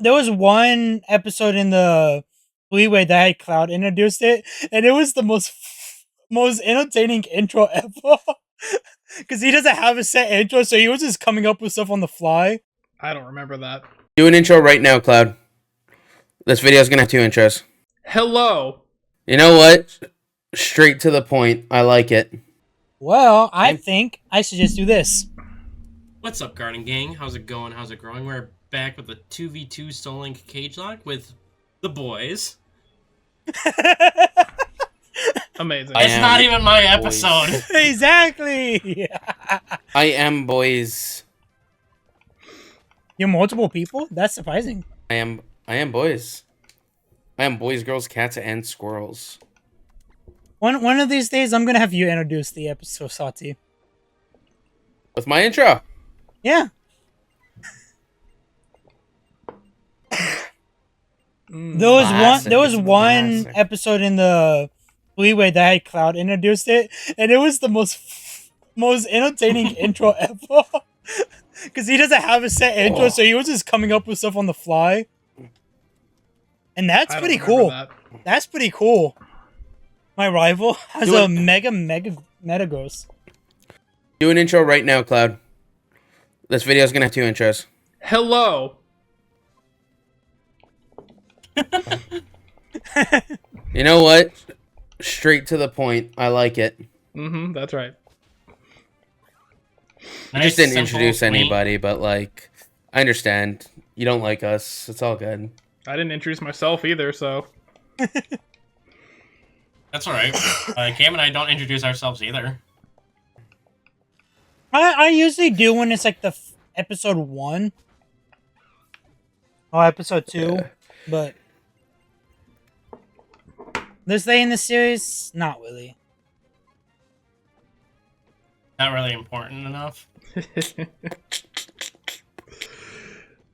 one episode in the Freeway that had Cloud introduced it, and it was the most entertaining intro ever. Because he doesn't have a set intro, so he was just coming up with stuff on the fly. I don't remember that. Do an intro right now, Cloud. This video is gonna have 2 intros. Hello. You know what? Straight to the point. I like it. Well, I think I should just do this. What's up, Garden Gang? How's it going? How's it growing? We're back with the 2v2 Soul-Link Cage Lock with the boys. Amazing. It's not even my episode. Exactly. I am boys. You're multiple people? That's surprising. I am boys. I am boys, girls, cats, and squirrels. One of these days, I'm gonna have you introduce the episode, Sati. With my intro. Yeah. There was one episode in the Freeway that had Cloud introduced it, and it was the most entertaining intro ever. Because he doesn't have a set intro, so he was just coming up with stuff on the fly. And that's pretty cool. That's pretty cool. My rival has a mega Metagross. Do an intro right now, Cloud. This video is gonna have 2 intros. Hello. You know what? Straight to the point. I like it. That's right. I just didn't introduce anybody, but like, I understand. You don't like us. It's all good. I didn't introduce myself either, so. That's alright. Cam and I don't introduce ourselves either. I usually do when it's like the episode 1. Or episode 2. But this day in the series, not really. Not really important enough.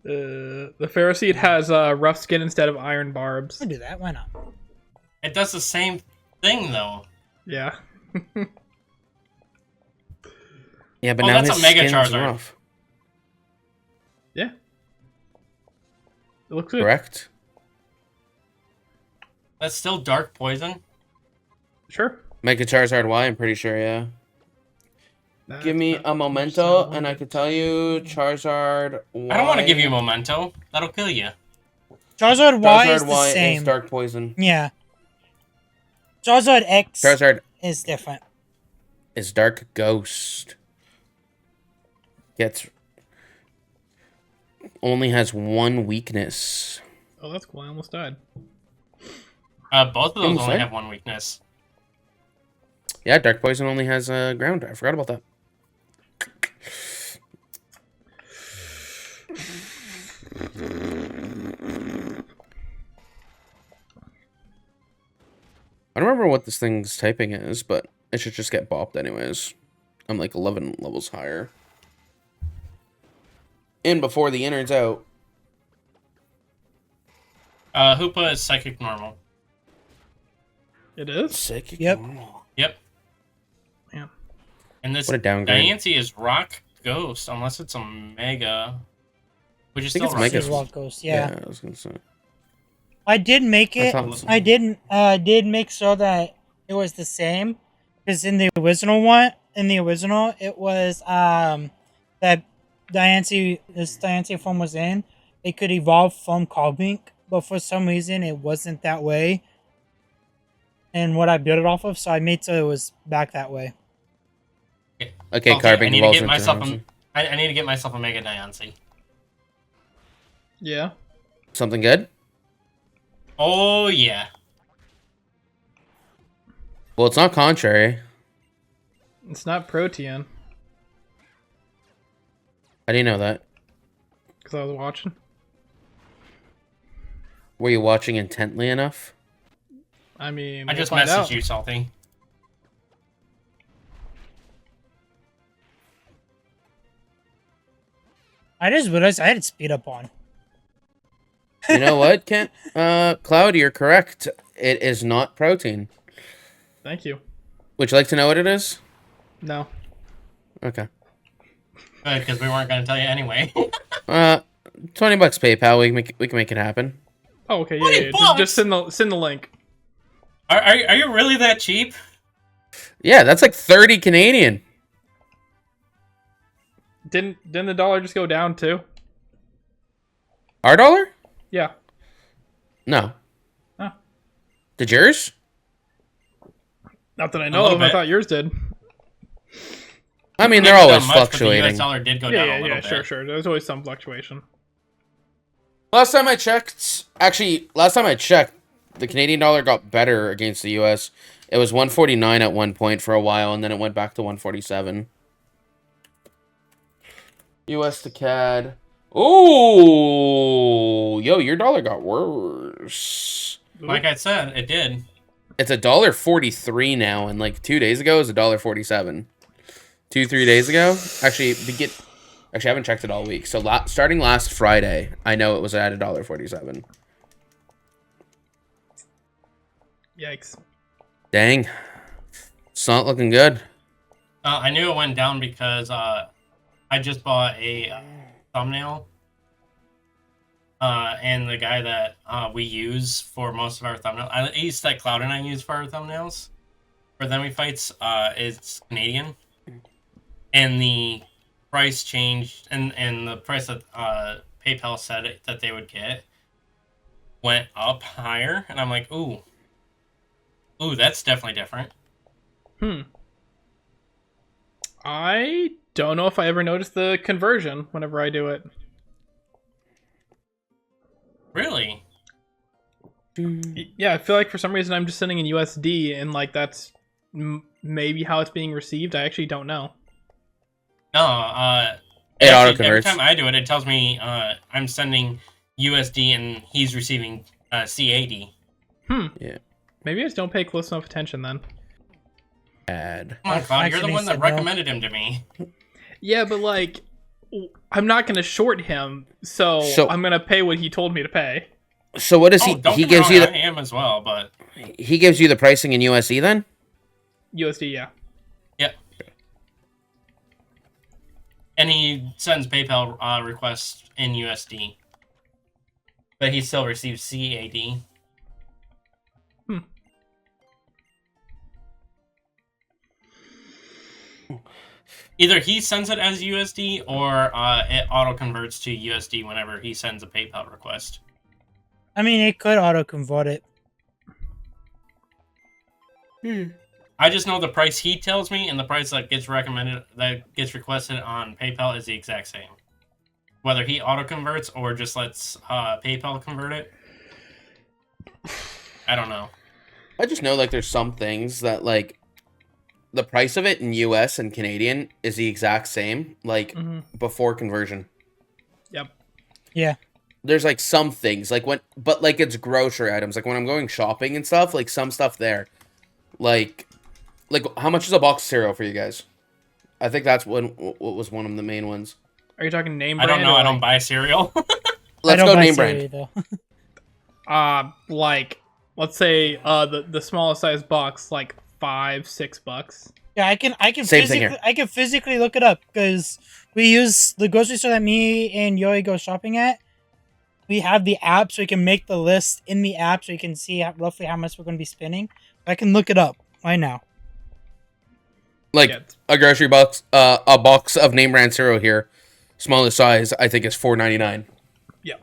The Pharisee has rough skin instead of iron barbs. I'll do that. Why not? It does the same thing, though. Yeah. Yeah, but Oh, now that's his a Mega skin's Charizard. rough. Yeah. It looks good. Correct? That's still Dark Poison. Sure. Mega Charizard Y, I'm pretty sure, yeah. Give me a memento, and I could tell you Charizard Y. I don't want to give you Memento. That'll kill you. Charizard Y is Charizard the Y same. is Dark Poison. Yeah. Charizard X Charizard is different. is Dark Ghost. Only has 1 weakness. Oh, that's cool. I almost died. Both of those only Insane. have 1 weakness. Yeah, Dark Poison only has ground. I forgot about that. I don't remember what this thing's typing is, but it should just get bopped anyways. I'm like 11 levels higher. And before the innards out. Hoopa is Psychic Normal. It is? Psychic Yep. normal. Yep. Yeah. And this What a downgrade. Diancie is Rock Ghost, unless it's a Mega. Which is I think still it's Rock Mega. Rock Ghost, yeah. I was gonna say. I did make it. I did make sure that it was the same, because in the original it was that this Diancie form was in. It could evolve from Carbink, but for some reason it wasn't that way. And what I built it off of, so I made sure it was back that way. Okay, Carbink evolves into Diancie. I need to get myself a Mega Diancie. Yeah. Something good? Oh yeah. Well, it's not contrary. It's not Protean, How do you know that? because I was watching. Were you watching intently enough? I mean, I we'll just find messaged out. you, Salty. I just realized I had speed up on. You know what, Kent? Cloud, you're correct. It is not protein. Thank you. Would you like to know what it is? No. Okay. Good, because we weren't going to tell you anyway. $20 PayPal. We can make it happen. Oh, okay, yeah. Just send the link. Are you really that cheap? Yeah, that's like 30 Canadian. Didn't the dollar just go down too? Our dollar? Yeah. No. Oh. Did yours? Not that I know of. I thought yours did. I mean, they're always much, fluctuating. But the US dollar did go down a little bit. Sure. There's always some fluctuation. Last time I checked, the Canadian dollar got better against the US. It was 149 at one point for a while, and then it went back to 147. US to CAD. Oh, yo, your dollar got worse. Like I said, it did. It's $1.43 now, and like 2 days ago it was $1.47. 2-3 days ago. Actually, I haven't checked it all week. So starting last Friday, I know it was at $1.47. Yikes! Dang, it's not looking good. I knew it went down because I just bought a thumbnail. And the guy that we use for most of our thumbnails, at least that Cloud and I use for our thumbnails, for Then We Fights, is Canadian. And the price changed, and the price that PayPal said that they would get went up higher. And I'm like, ooh, that's definitely different. I don't know if I ever noticed the conversion whenever I do it. Really? Yeah, I feel like for some reason I'm just sending in USD, and like that's maybe how it's being received. I actually don't know. No, it auto every converts. time I do it, it tells me I'm sending USD and he's receiving CAD. Yeah. Maybe I just don't pay close enough attention then. Bad. Come on, Cloud, you're the one that recommended him to me. Yeah, but like, I'm not gonna short him, so I'm gonna pay what he told me to pay. So what does he? Don't He get me gives wrong, you I the. am as well, but He gives you the pricing in USD then. USD, yeah. Yep. And he sends PayPal requests in USD, but he still receives CAD. Either he sends it as USD or it auto converts to USD whenever he sends a PayPal request. I mean, it could auto convert it. I just know the price he tells me and the price that gets requested on PayPal is the exact same. Whether he auto converts or just lets PayPal convert it, I don't know. I just know like there's some things that like the price of it in US and Canadian is the exact same, like before conversion. Yep. Yeah. There's like some things like but like it's grocery items. Like when I'm going shopping and stuff, like some stuff there, like how much is a box of cereal for you guys? I think that's what was one of the main ones. Are you talking name I brand? don't know. I like... don't buy cereal. Let's go name brand. Though. Like let's say the smallest size box, like $5-6. Yeah, I can Same thing here. I can physically look it up because we use the grocery store that me and Yoi go shopping at. We have the app, so we can make the list in the app, so you can see roughly how much we're going to be spending. I can look it up right now. Like a grocery box, a box of name brand cereal here, smallest size, I think is $4.99. Yeah.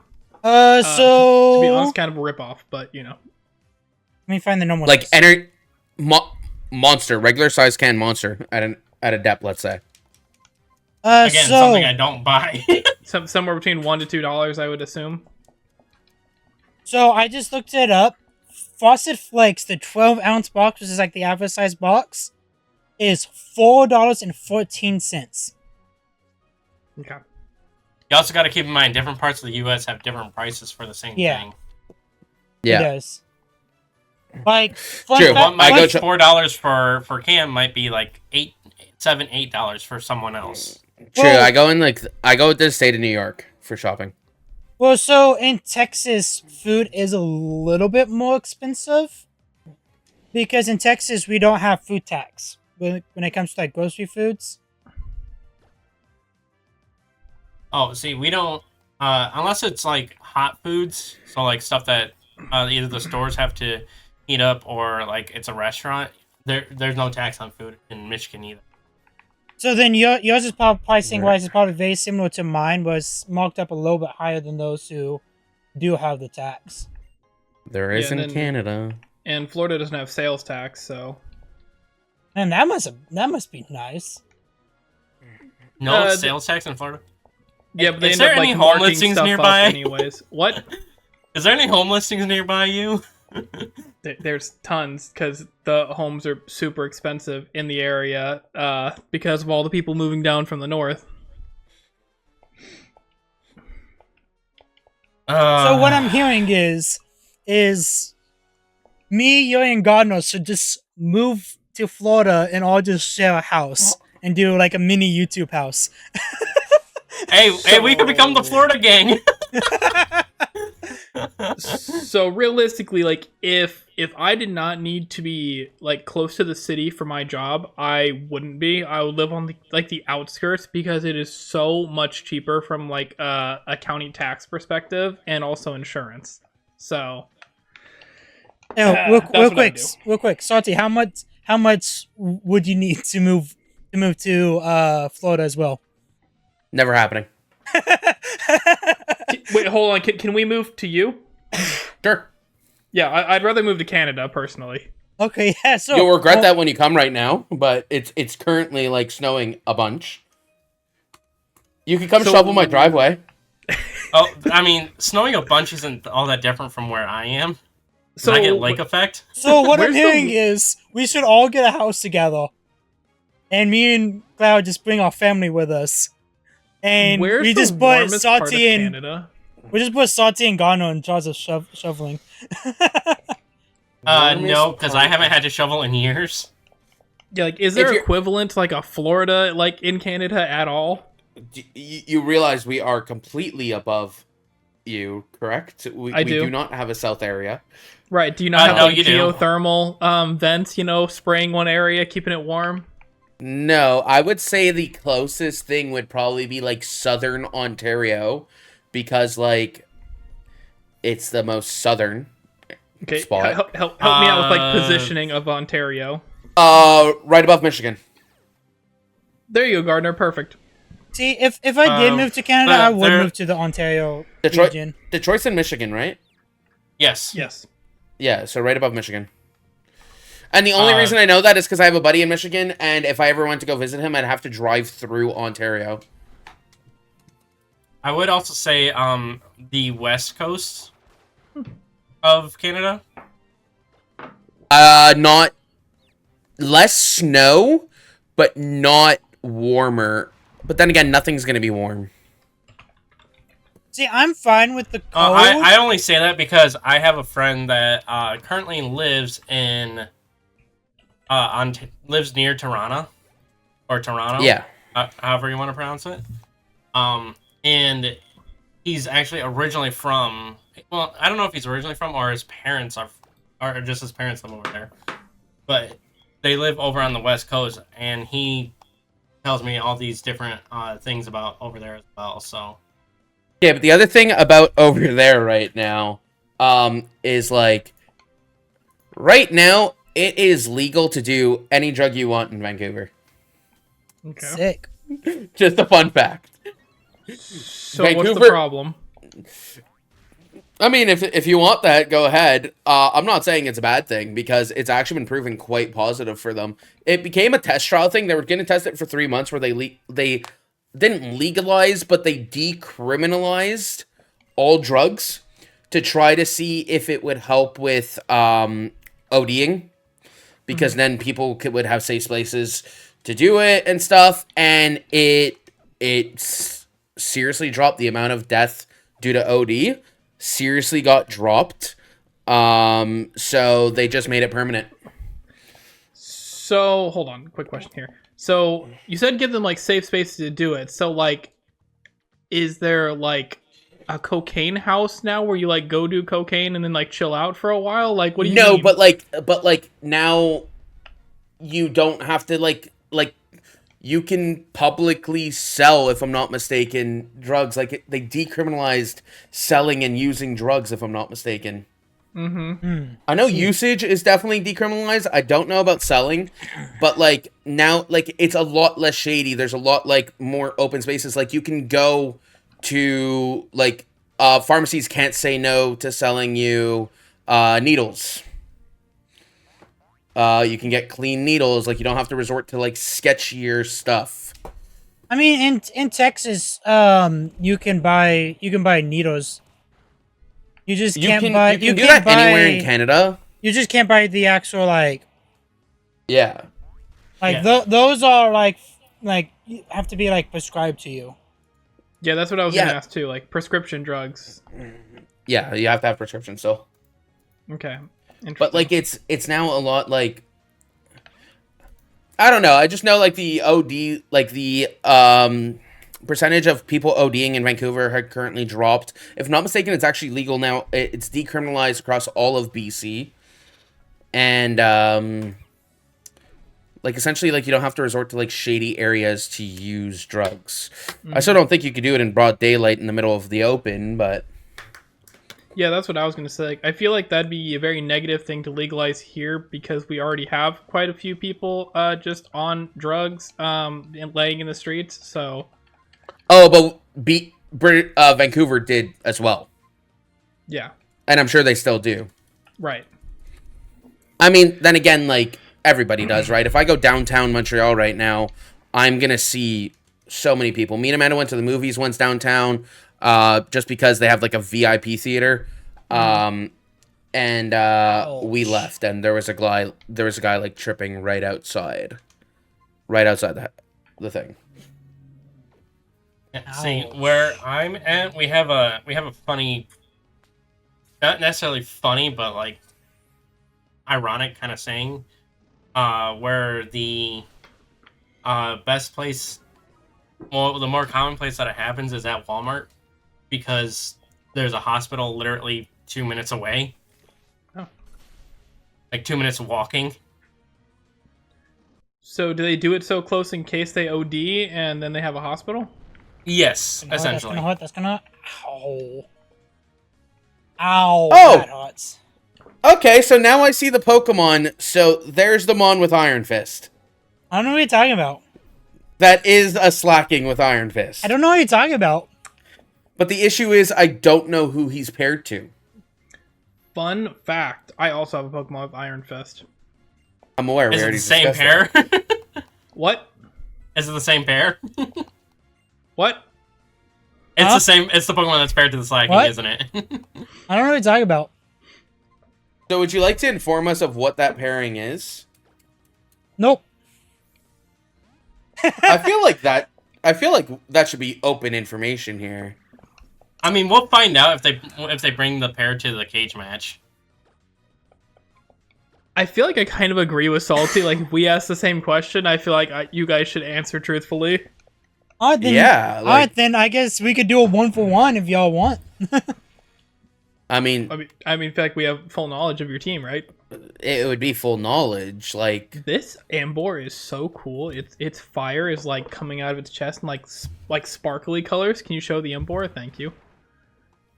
So to be honest, kind of a ripoff, but you know. Let me find the normal. Like Monster, regular size can Monster at a depth, let's say. Again, something I don't buy. Somewhere between $1 to $2, I would assume. So I just looked it up. Frosted Flakes, the 12-ounce box, which is like the average size box, is $4.14. Okay. You also got to keep in mind, different parts of the U.S. have different prices for the same thing. Yeah. It does. Like, true. $4 for can might be like $8 for someone else. True. Well, I go with the state of New York for shopping. Well, so in Texas, food is a little bit more expensive because in Texas we don't have food tax when it comes to like grocery foods. Oh, see, we don't. unless it's like hot foods, so like stuff that either the stores have to heat up or like it's a restaurant. There's no tax on food in Michigan either. So then yours is probably pricing-wise is probably very similar to mine, was marked up a little bit higher than those who do have the tax. There is in Canada. And Florida doesn't have sales tax, so... And that must be nice. No sales tax in Florida? Yeah, but they is end there up, any like, home marking listings stuff nearby? up anyways. What? Is there any home listings nearby you? There's tons, because the homes are super expensive in the area because of all the people moving down from the north. So what I'm hearing is me, you, and Gardner should just move to Florida and all just share a house and do like a mini YouTube house. Hey, we could become the Florida gang. So realistically, like if I did not need to be like close to the city for my job, I wouldn't be. I would live on the outskirts because it is so much cheaper from like a county tax perspective and also insurance. So real quick, Salty, how much would you need to move to Florida as well? Never happening. Wait, hold on. Can we move to you? Sure. Yeah, I'd rather move to Canada personally. Okay, yeah. So you'll regret that when you come right now, but it's currently like snowing a bunch. You can come shovel my driveway. Oh, I mean, snowing a bunch isn't all that different from where I am. So I get lake effect. So what I'm hearing is we should all get a house together, and me and Cloud just bring our family with us, and we just put Salty in Canada. We just put Salty and Gano in charge of shoveling. No, because I haven't had to shovel in years. Yeah, like, is there equivalent to like a Florida, like in Canada at all? You realize we are completely above you, correct? We do not have a south area. Right. Do you not have like geothermal vents, spraying one area, keeping it warm? No, I would say the closest thing would probably be like southern Ontario, because like it's the most southern spot. Help me out with like positioning of Ontario. Right above Michigan. There you go, Gardner. Perfect. See, if I did move to Canada, I would move to the Ontario region. Detroit's in Michigan, right? Yes. Yeah, so right above Michigan. And the only reason I know that is because I have a buddy in Michigan, and if I ever went to go visit him, I'd have to drive through Ontario. I would also say the west coast of Canada. Not less snow, but not warmer. But then again, nothing's going to be warm. See, I'm fine with the cold. I only say that because I have a friend that currently lives in lives near Toronto or Toronto. Yeah. However you want to pronounce it. And he's actually originally from. Well, I don't know if he's originally from or his parents are, or just his parents live over there. But they live over on the west coast, and he tells me all these different things about over there as well. So. Yeah, but the other thing about over there right now, is like, right now it is legal to do any drug you want in Vancouver. Okay. Sick. Just a fun fact. So Vancouver, what's the problem? I mean, if you want that, go ahead. I'm not saying it's a bad thing, because it's actually been proven quite positive for them. It became a test trial thing. They were going to test it for 3 months, where they didn't legalize, but they decriminalized all drugs to try to see if it would help with ODing, because then people would have safe places to do it and stuff, and it seriously dropped the amount of death due to OD. Seriously got dropped. So they just made it permanent. So hold on, quick question here. So you said give them like safe spaces to do it. So like, is there like a cocaine house now where you like go do cocaine and then like chill out for a while? Like, what do you mean? No, but like now you don't have to like you can publicly sell, if I'm not mistaken, drugs. Like they decriminalized selling and using drugs, if I'm not mistaken. I know usage is definitely decriminalized. I don't know about selling, but like now, like it's a lot less shady. There's a lot like more open spaces. Like you can go to like pharmacies can't say no to selling you needles. You can get clean needles. Like you don't have to resort to like sketchier stuff. I mean, in Texas, you can buy needles. You just can't buy. You can do that anywhere in Canada. You just can't buy the actual like. Yeah. Like those are like you have to be like prescribed to you. Yeah, that's what I was gonna ask too. Like prescription drugs. Yeah, you have to have prescription still. Okay. But like it's now a lot like I don't know. I just know like the OD like the percentage of people ODing in Vancouver had currently dropped. If not mistaken, it's actually legal now. It's decriminalized across all of BC. And like essentially like you don't have to resort to like shady areas to use drugs. I still don't think you could do it in broad daylight in the middle of the open, but yeah, that's what I was going to say. Like, I feel like that'd be a very negative thing to legalize here because we already have quite a few people just on drugs and laying in the streets. So, Vancouver did as well. Yeah. And I'm sure they still do. Right. I mean, then again, like, everybody does, right? If I go downtown Montreal right now, I'm going to see so many people. Me and Amanda went to the movies once downtown just because they have, like, a VIP theater. We left, and there was a guy, like, tripping right outside the thing. Yeah, see, where I'm at, we have a funny, not necessarily funny, but like ironic kind of saying, where the best place, well, the more common place that it happens is at Walmart, because there's a hospital literally 2 minutes away. Oh. Like 2 minutes walking. So do they do it so close in case they OD and then they have a hospital? Yes, essentially. That's gonna Ow. Oh! That hurts. Okay, so now I see the Pokemon. So there's the Mon with Iron Fist. I don't know what you're talking about. That is a Slacking with Iron Fist. I don't know what you're talking about. But the issue is I don't know who he's paired to. Fun fact, I also have a Pokemon with Iron Fist. I'm aware. Is it the same pair? What? Is it the same pair? What? It's the same. It's the Pokemon that's paired to the Slacking, isn't it? I don't know what you're talking about. So would you like to inform us of what that pairing is? Nope. I feel like that should be open information here. I mean, we'll find out if they bring the pair to the cage match. I feel like I kind of agree with Salty. Like, if we ask the same question, I feel like you guys should answer truthfully. Alright, then I guess we could do a 1-for-1 if y'all want. I mean, I feel like we have full knowledge of your team, right? It would be full knowledge, like this Ambor is so cool. Its fire is like coming out of its chest in like sparkly colors. Can you show the Ambor? Thank you.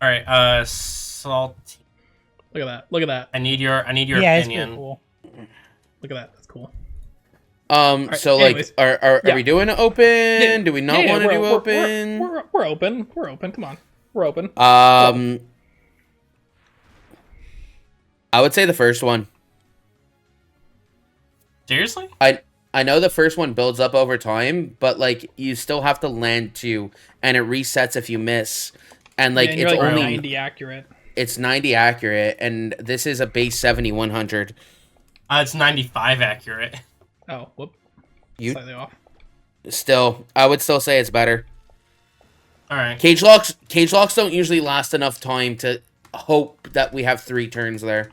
All right, Salty. Look at that. Look at that. I need your opinion. It's pretty cool. Look at that. That's cool. Right, so anyways, like, are we doing it open? Yeah, do we not want to do open? We're open. We're open. Come on, we're open. I would say the first one. Seriously? I know the first one builds up over time, but like you still have to land 2, and it resets if you miss, and like it's only 90 accurate. It's 90 accurate, and this is a base 70-100. It's 95 accurate. Oh, whoop. Slightly off. Still, I would still say it's better. All right. Cage locks don't usually last enough time to hope that we have 3 turns there.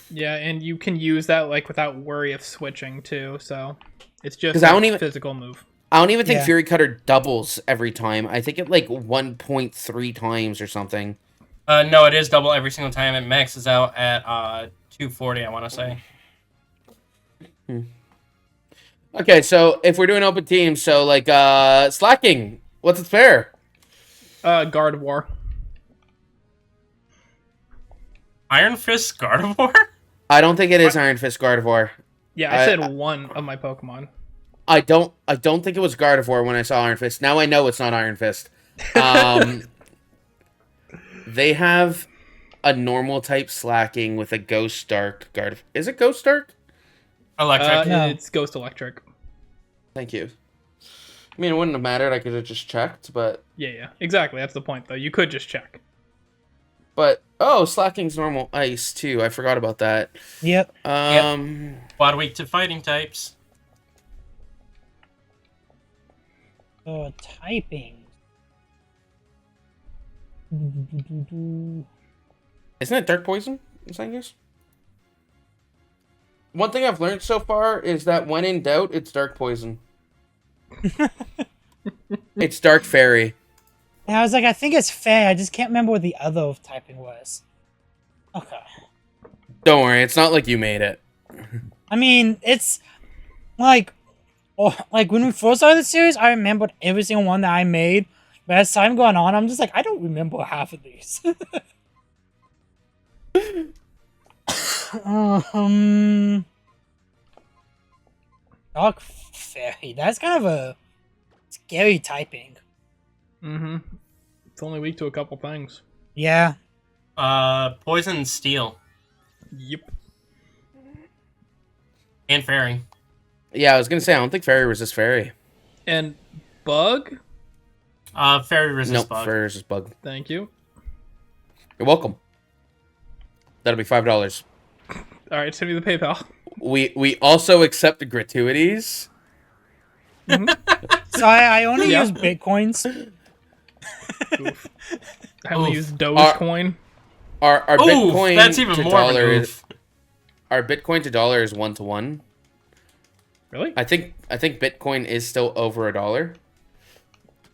Yeah, and you can use that like without worry of switching too. So it's just a physical move. I don't even think Fury Cutter doubles every time. I think it like 1.3 times or something. No, it is double every single time. It maxes out at 240. I want to say. Okay, so if we're doing open teams, so like slacking, what's its fair? Gardevoir. Iron Fist Gardevoir? I don't think it is Iron Fist Gardevoir. Yeah, I said one of my Pokemon. I don't think it was Gardevoir when I saw Iron Fist. Now I know it's not Iron Fist. They have a normal type slacking with a Ghost Dark Gardevoir. Is it Ghost Dark? Electric. No. It's Ghost Electric. Thank you. I mean, it wouldn't have mattered. I could have just checked, but... Yeah, exactly. That's the point, though. You could just check. But, oh, slacking's normal ice, too. I forgot about that. Yep. Quad weak to fighting types. So typing. Isn't it Dark Poison? Is that yours? One thing I've learned so far is that when in doubt, it's Dark Poison. It's Dark Fairy. And I was like, I think it's fair. I just can't remember what the other typing was. Okay. Don't worry, it's not like you made it. I mean, it's like, like when we first started the series, I remembered every single one that I made. But as time going on, I'm just like, I don't remember half of these. Dark Fairy. That's kind of a scary typing. Mm-hmm. It's only weak to a couple things. Yeah. Poison and Steel. Yep. And Fairy. Yeah, I was gonna say, I don't think Fairy resists Fairy. And Bug? Fairy resists Nope, Bug. Fairy resists Bug. Thank you. You're welcome. That'll be $5. Alright, send me the PayPal. We also accept gratuities. So I only Yeah. use Bitcoins. Oof. I only Oof. use Dogecoin. Our Oof, Bitcoin that's even to more of a dollar goof. our Bitcoin to dollar is 1-to-1. Really? I think Bitcoin is still over $1.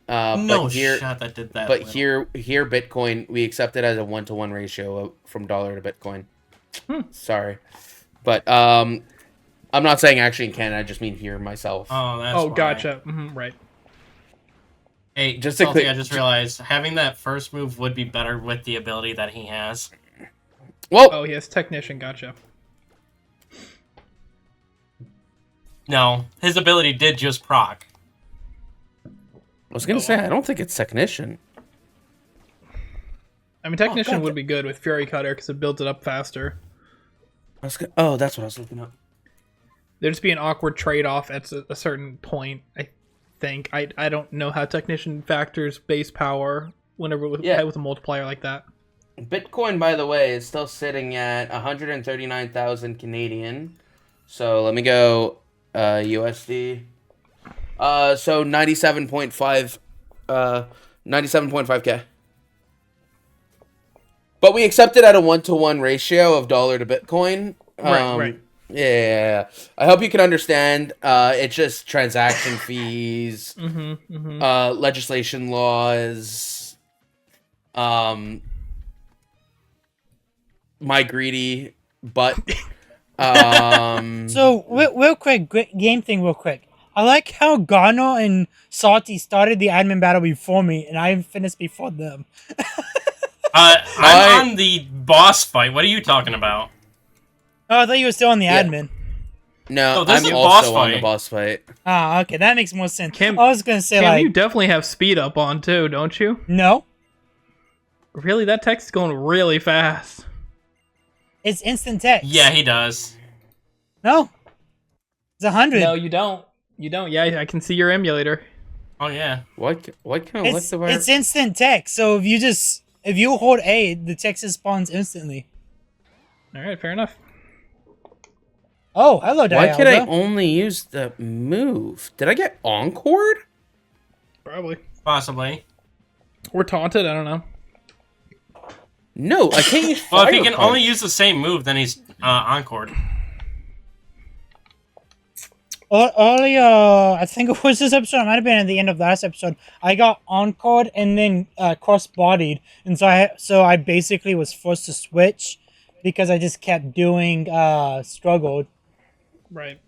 No but here, shot that did that. but little. here Bitcoin, we accept it as a 1-to-1 ratio from dollar to Bitcoin. Sorry, but I'm not saying actually in Canada. I just mean here myself. Oh, that's Oh, why. gotcha. Right. Hey, Just just to Salty, click- I just realized having that first move would be better with the ability that he has. Well, Oh, he has Technician. Gotcha. No, his ability did just proc. I was gonna say I don't think it's Technician. I mean, Technician gotcha. would be good with Fury Cutter because it builds it up faster. That's what I was looking up. There'd just be an awkward trade-off at a certain point, I think. I don't know how Technician factors base power whenever with a multiplier like that. Bitcoin, by the way, is still sitting at 139,000 Canadian. So let me go USD. So 97.5 97.5K. But we accept it at a 1-to-1 ratio of dollar to Bitcoin. Right. Yeah. I hope you can understand. It's just transaction fees, legislation laws, my greedy butt. So real quick, game thing, real quick. I like how Garno and Salty started the admin battle before me, and I finished before them. I'm on the boss fight. What are you talking about? Oh, I thought you were still on the admin. No, Oh, this I'm is a also boss on the fight. boss fight. Ah, okay, that makes more sense. Cam- I was gonna say Cam, like you definitely have speed up on too, don't you? no, Really, that text is going really fast. it's instant text. Yeah, he does. No, it's 100. No, you don't. You don't. Yeah, I can see your emulator. Oh yeah. Why can't I let It's, the wire? it's instant text. So if you hold A, the text spawns instantly. All right, fair enough. Oh, hello, Dialga. Why can I only use the move? Did I get encored? Probably. Possibly. Or taunted. I don't know. No, I can't use Well, fire if he can punch. only use the same move, then he's encored. Earlier, I think it was this episode. It might have been at the end of last episode. I got encored and then cross-bodied, and so I basically was forced to switch because I just kept doing struggled. Right.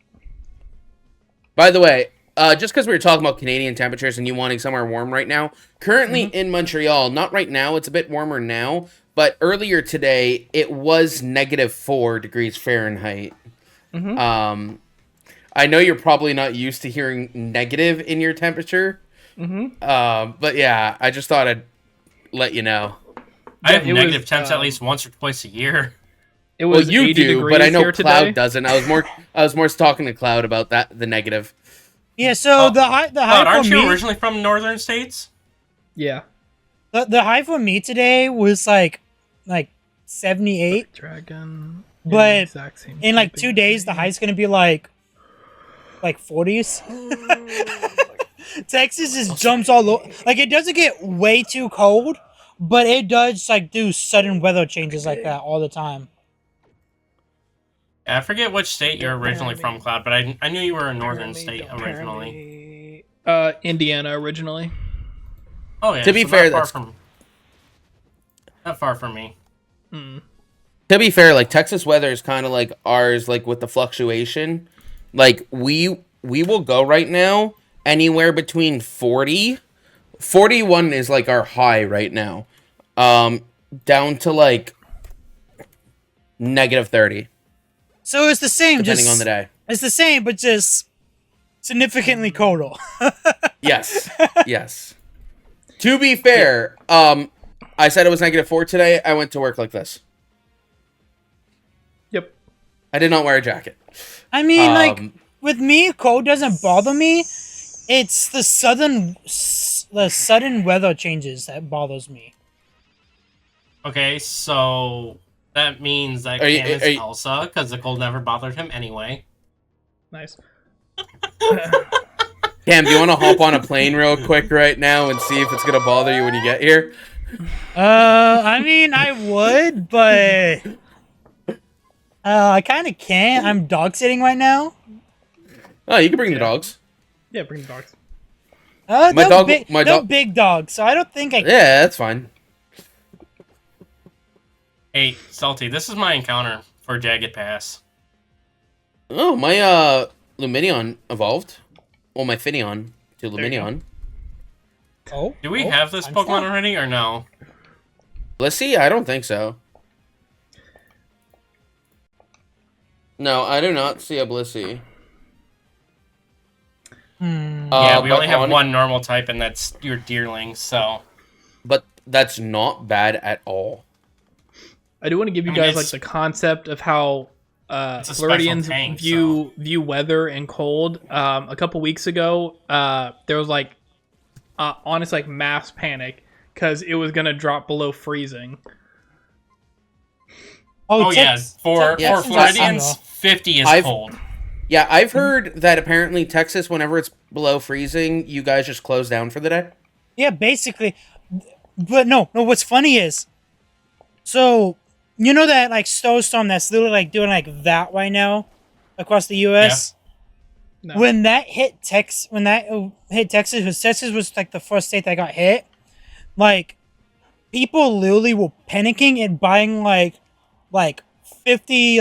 By the way, just because we were talking about Canadian temperatures and you wanting somewhere warm right now, currently in Montreal, not right now, it's a bit warmer now, but earlier today, it was -4 degrees Fahrenheit. I know you're probably not used to hearing negative in your temperature, but yeah, I just thought I'd let you know. I have negative temps at least once or twice a year. It was you 80 do, but I know Cloud today. doesn't. I was more talking to Cloud about that, the negative. Yeah, so the high aren't for you me, originally from northern states? Yeah. the high for me today was like 78, Dragon. but exact same in like typing 2 as days the me. high's gonna be like 40s. Texas just jumps all over. Like, it doesn't get way too cold, but it does like do sudden weather changes like that all the time. Yeah, I forget which state you're originally from, Cloud, but I knew you were a northern state originally. Indiana originally. Oh yeah. To be fair, not far from me. To be fair, like Texas weather is kind of like ours, like with the fluctuation. Like we will go right now anywhere between 40, 41 is like our high right now, down to like -30. So it's the same, Depending just on the day. It's the same, but just significantly colder. Yes, yes. To be fair, I said it was -4 today. I went to work like this. Yep. I did not wear a jacket. I mean, like, with me, cold doesn't bother me. It's the sudden weather changes that bothers me. Okay, so that means that Cam is Elsa, because the cold never bothered him anyway. Nice. Cam, do you want to hop on a plane real quick right now and see if it's gonna bother you when you get here? I mean, I would, but I kind of can't. I'm dog sitting right now. Oh, you can bring the dogs. Yeah, bring the dogs. They're big dogs, so I don't think I can. Yeah, that's fine. Hey, Salty, this is my encounter for Jagged Pass. Oh, my Luminion evolved. Well, my Finneon to Luminion. Oh, do we have this Pokemon already, or no? Let's see. I don't think so. No, I do not see a Blissey. Yeah, we only have one normal type, and that's your Deerling, so... But that's not bad at all. I do want to give you guys like the concept of how Floridians view weather and cold. A couple weeks ago, there was like honest like mass panic because it was gonna drop below freezing. Oh yeah, for Floridians, 50 is cold. Yeah, I've heard that apparently Texas, whenever it's below freezing, you guys just close down for the day. Yeah, basically. But no. What's funny is, so you know that like snowstorm that's literally like doing like that right now across the U.S. Yeah. No. When that hit Texas, because Texas was like the first state that got hit. Like, people literally were panicking and buying like 50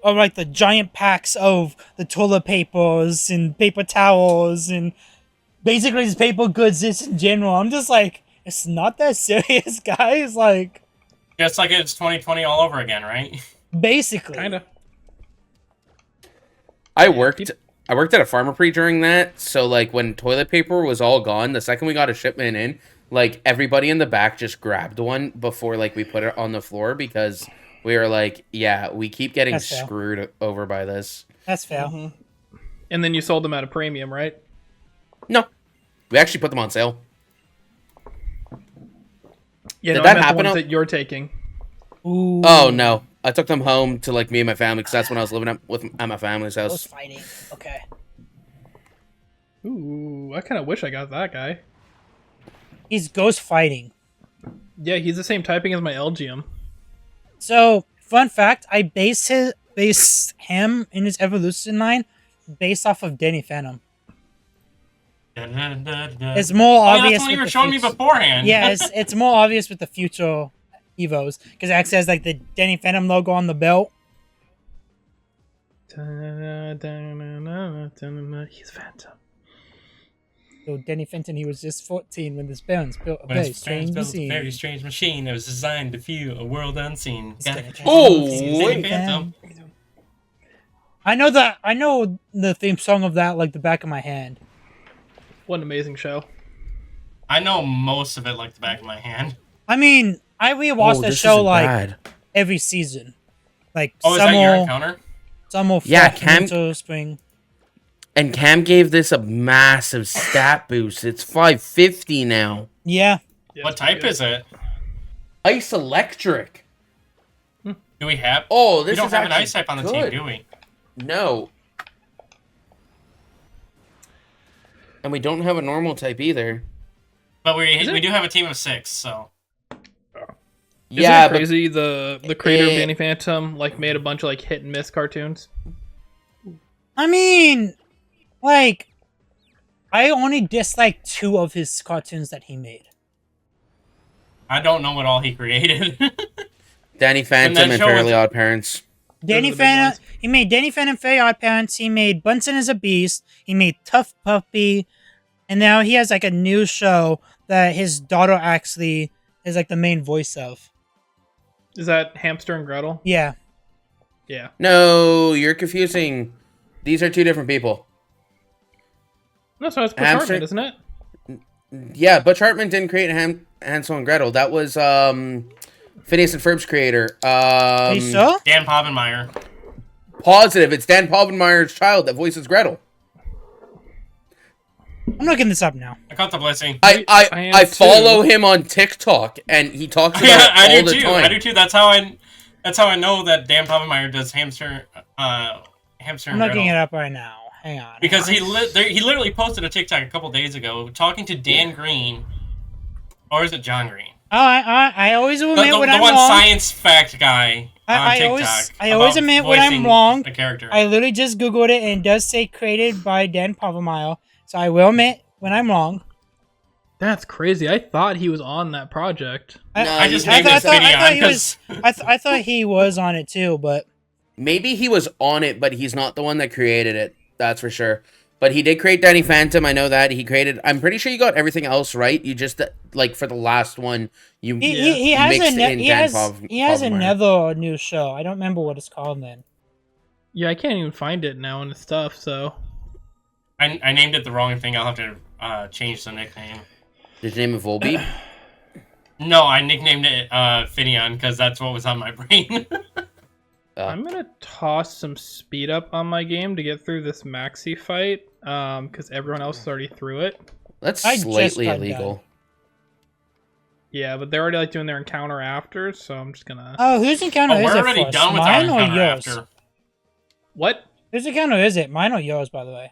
of like the giant packs of the toilet papers and paper towels and basically just paper goods just in general. I'm just like, it's not that serious, guys. Like, just like it's 2020 all over again, right? Basically. Kinda. I worked at a pharmacy during that, so like when toilet paper was all gone, the second we got a shipment in, like everybody in the back just grabbed one before like we put it on the floor because we were like, yeah, we keep getting screwed over by this. That's fair. Mm-hmm. And then you sold them at a premium, right? No. We actually put them on sale. Yeah, did that happen? The ones that you're taking. Ooh. Oh, no. I took them home to like me and my family because that's when I was living at my family's house. Ghost fighting. Okay. Ooh, I kind of wish I got that guy. He's ghost fighting. Yeah, he's the same typing as my Elgium. So, fun fact, I base him in his evolution line based off of Danny Phantom. It's more obvious. That's what you were showing me beforehand. Yeah, it's more obvious with the future Evos because it actually has like the Danny Phantom logo on the belt. He's Phantom. So Danny Fenton, he was just 14 when his parents built a When very his strange parents built a machine. very strange machine that was designed to view a world unseen. Oh, Danny Phantom. I know the theme song of that like the back of my hand. What an amazing show. I know most of it like the back of my hand. I mean, I rewatched the show like bad. every season. Like Oh, is that your encounter? summer, Yeah, fall, Cam- winter, spring. And Cam gave this a massive stat boost. It's 550 now. Yeah. Yeah, What it's pretty type good. is it? Ice electric. Do we have? Oh, We this don't is have an actually ice type on the good. team, do we? No. And we don't have a normal type either. But we it? do have a team of 6, so. Isn't Yeah, it crazy? The creator of Danny Phantom like made a bunch of like hit and miss cartoons. I mean, like, I only dislike 2 of his cartoons that he made. I don't know what all he created. Danny Phantom and show Fairly was- Odd Parents. Danny are the big Phantom. ones. He made Danny Phantom, Fairly Odd Parents. He made Bunsen as a Beast. He made Tough Puppy, and now he has like a new show that his daughter actually is like the main voice of. Is that Hamster and Gretel? Yeah. Yeah. No, you're confusing. These are 2 different people. No, so it's Butch Hamster- Hartman, isn't it? Yeah, Butch Hartman didn't create Hansel and Gretel. That was Phineas and Ferb's creator. Are you sure? Dan Povenmire. Positive. It's Dan Povenmire's child that voices Gretel. I'm looking this up now. I caught the blessing. I am I follow too. him on TikTok, and he talks about Yeah, it I all do the too. time. I do too. That's how I know that Dan Povenmire does Hamster I'm and looking it Gretel. up right now. Hang on. Because hang on. he literally posted a TikTok a couple days ago talking to Dan Green, or is it John Green? I always admit The when the I'm one wrong. sance fact guy on I TikTok. always about admit when I'm voicing wrong. A character. I literally just googled it and it does say created by Dan Povenmire. So I will admit when I'm wrong. That's crazy. I thought he was on that project. I just I named thought, this video because I thought he was on it too, but Maybe he was on it, but he's not the one that created it. That's for sure. But he did create Danny Phantom. I know that he created. I'm pretty sure you got everything else right. You just like for the last one, you he has mixed in he Dan has Povenmire. another new show. I don't remember what it's called then. Yeah, I can't even find it now in the stuff, so. I named it the wrong thing. I'll have to change the nickname. Did you name it Volbeat? No, I nicknamed it Finion because that's what was on my brain. I'm gonna toss some speed up on my game to get through this maxi fight, because everyone else is already through it. That's I just slightly got illegal. Yeah, but they're already like doing their encounter after, so I'm just gonna. Oh, whose encounter Oh, is we're it already first? done with our Mine or encounter yours? after. What? Whose encounter is it? Mine or yours, by the way?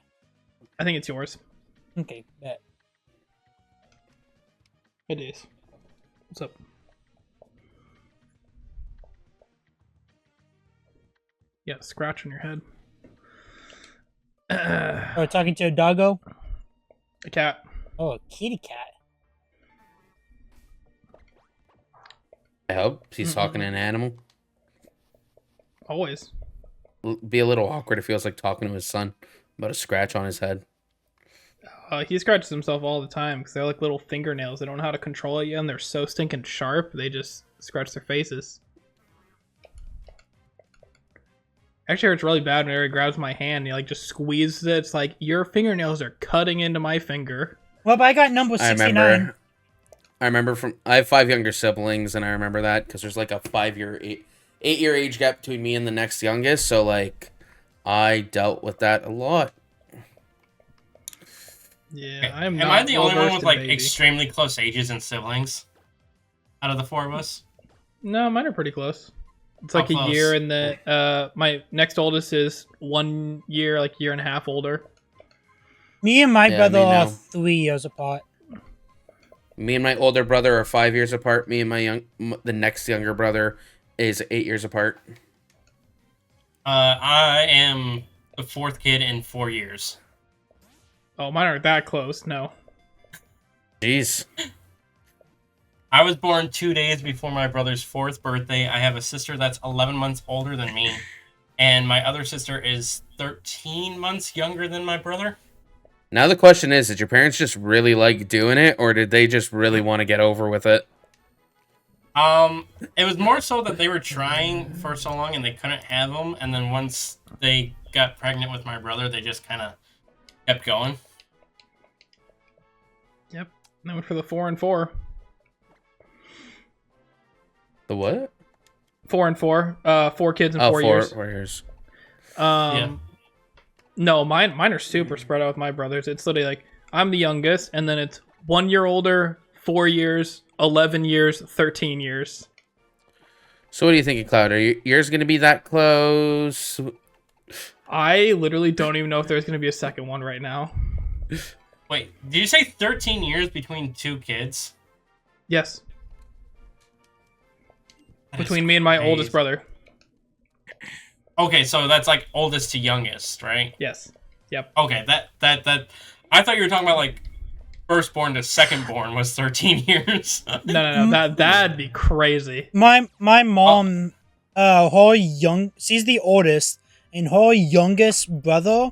I think it's yours. Okay, bet. It is. What's up? Yeah, scratch on your head. Oh, talking to a doggo? A cat. Oh, a kitty cat. I hope he's talking to an animal. Always. Be a little awkward if he was like talking to his son about a scratch on his head. He scratches himself all the time because they're like little fingernails. They don't know how to control it yet, and they're so stinking sharp. They just scratch their faces. Actually, it's really bad when he grabs my hand and he like just squeezes it. It's like your fingernails are cutting into my finger. Well, but I got number 69. I remember I have 5 younger siblings, and I remember that because there's like a 8-year age gap between me and the next youngest. So like, I dealt with that a lot. Yeah, I'm Am not I the only one well-versed with in like baby. extremely close ages and siblings? Out of the 4 of us? No, mine are pretty close. It's How like a close? year, and the my next oldest is 1 year, like year and a half older. Me and my Yeah, brother me are now. 3 years apart. Me and my older brother are 5 years apart. Me and the next younger brother is 8 years apart. I am the 4th kid in 4 years. Oh, mine aren't that close. No. Jeez. I was born 2 days before my brother's 4th birthday. I have a sister that's 11 months older than me. and my other sister is 13 months younger than my brother. Now the question is, did your parents just really like doing it, or did they just really want to get over with it? It was more so that they were trying for so long and they couldn't have them, and then once they got pregnant with my brother, they just kind of kept going. Yep. Now went for the 4 and 4. The what? 4 and 4. 4 kids in 4 years. 4 years. Yeah. No, mine are super spread out with my brothers. It's literally like I'm the youngest, and then it's 1 year older, 4 years, 11 years, 13 years. So what are you thinking, Cloud? Are yours going to be that close? I literally don't even know if there's going to be a second one right now. Wait, did you say 13 years between 2 kids? Yes. That Between is me and my crazy. oldest brother. Okay, so that's like oldest to youngest, right? Yes. Yep. Okay, that I thought you were talking about like firstborn to secondborn was 13 years. No. That'd be crazy. My mom, she's the oldest, and her youngest brother